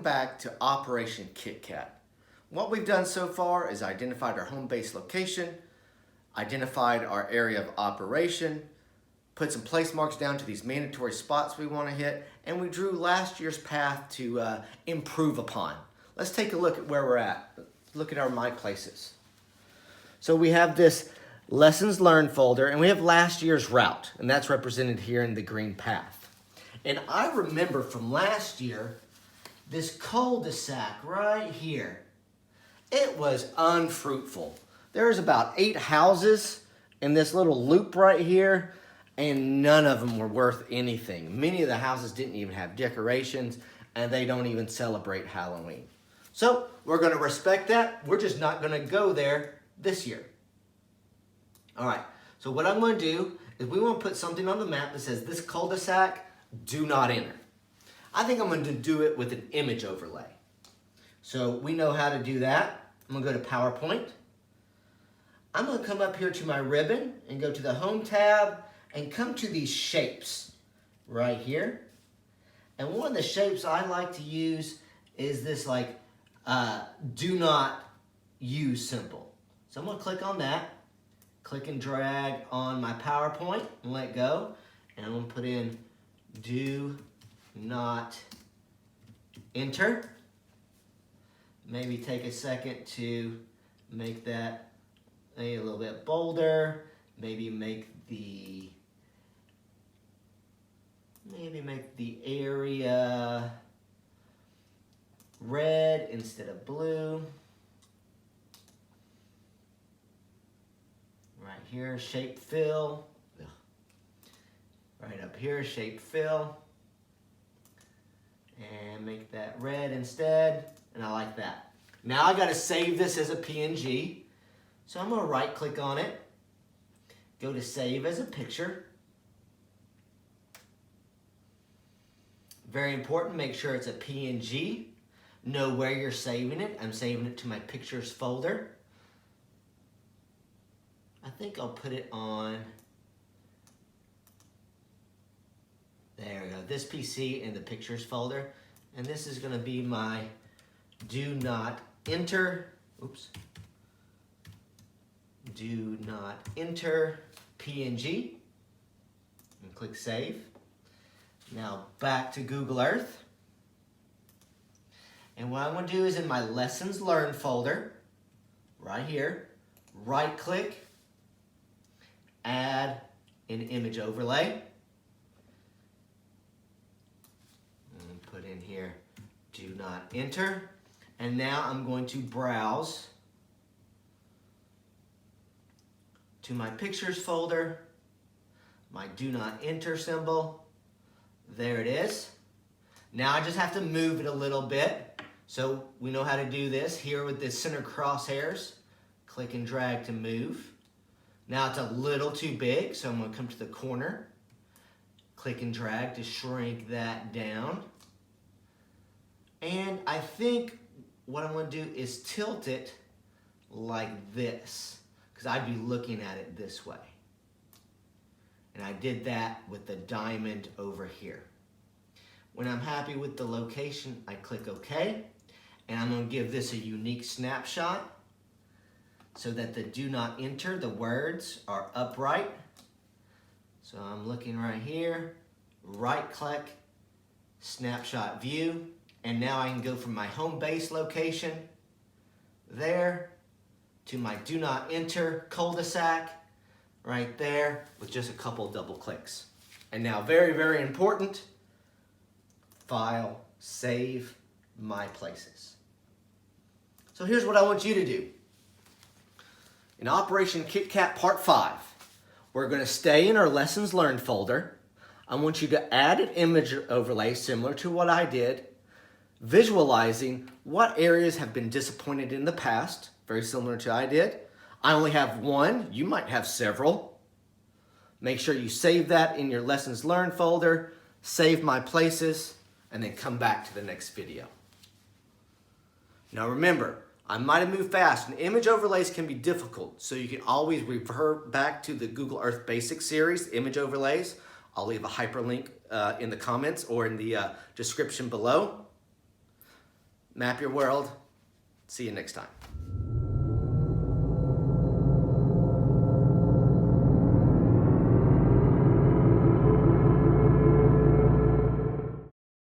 back to Operation Kit Kat. What we've done so far is identified our home base location, identified our area of operation, put some place marks down to these mandatory spots we want to hit, and we drew last year's path to improve upon. Let's take a look at where we're at. Look at our My Places. So we have this Lessons Learned folder, and we have last year's route, and that's represented here in the green path. And I remember from last year, this cul-de-sac right here, it was unfruitful. There's about 8 houses in this little loop right here, and none of them were worth anything. Many of the houses didn't even have decorations, and they don't even celebrate Halloween. So we're going to respect that. We're just not going to go there this year. All right, so what I'm going to do is we want to put something on the map that says this cul-de-sac, do not enter. I think I'm going to do it with an image overlay. So we know how to do that. I'm going to go to PowerPoint. I'm going to come up here to my ribbon and go to the Home tab and come to these shapes right here. And one of the shapes I like to use is this like do not use symbol. So I'm going to click on that, click and drag on my PowerPoint and let go. And I'm going to put in do not enter. Maybe take a second to make that a little bit bolder. Maybe make the area red instead of blue. Right here, shape fill. Right up here, shape fill. And make that red instead. And I like that. Now I got to save this as a PNG. So I'm going to right click on it. Go to save as a picture. Very important, make sure it's a PNG. Know where you're saving it. I'm saving it to my pictures folder. I think I'll put it on, there we go, this PC in the pictures folder. And this is going to be my do not enter, oops, do not enter PNG. And click save. Now back to Google Earth. And what I'm going to do is in my Lessons Learned folder, right here, right click, add an image overlay. And put in here, do not enter. And now I'm going to browse to my pictures folder, my do not enter symbol. There it is. Now I just have to move it a little bit. So we know how to do this here with the center crosshairs. Click and drag to move. Now it's a little too big, so I'm going to come to the corner. Click and drag to shrink that down. And I think what I'm going to do is tilt it like this, because I'd be looking at it this way. And I did that with the diamond over here. When I'm happy with the location, I click OK. And I'm going to give this a unique snapshot so that the do not enter, the words, are upright. So I'm looking right here, right click, snapshot view. And now I can go from my home base location there to my do not enter cul-de-sac right there with just a couple double clicks. And now very, very important, file, save, My Places. So here's what I want you to do. In Operation Kit Kat Part 5, we're going to stay in our Lessons Learned folder. I want you to add an image overlay similar to what I did, visualizing what areas have been disappointed in the past, very similar to I did. I only have one, you might have several. Make sure you save that in your Lessons Learned folder, save My Places, and then come back to the next video. Now remember, I might have moved fast, and image overlays can be difficult, so you can always revert back to the Google Earth Basics series, image overlays. I'll leave a hyperlink in the comments or in the description below. Map your world. See you next time.